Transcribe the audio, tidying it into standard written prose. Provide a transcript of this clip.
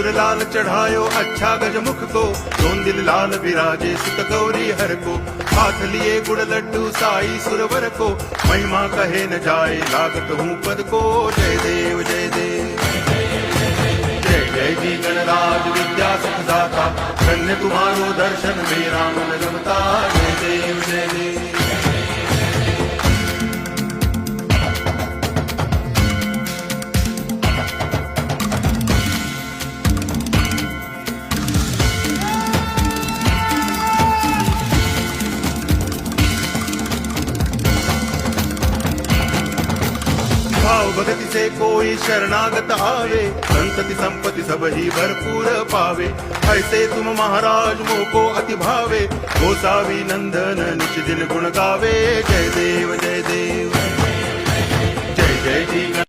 सिंदूर लाल चढ़ायो अच्छा गजमुख को, दोन दिल लाल विराजे सुत गौरी हर को, हाथ लिए गुड़ लड्डू साई सुरवर को, महिमा कहे न जाए लागत हूँ पद को। जय देव जय देव जय जय जी गणराज विद्या सुखदाता, धन्य तुम्हारो दर्शन मेरा मन रमता। जय देव जय देव भाव भगति से कोई शरणागत आवे, संतति संपत्ति सब ही भरपूर पावे। ऐसे तुम महाराज मोको अति भावे, गोसावी नंदन निच दिन गुण गावे। जय देव जय देव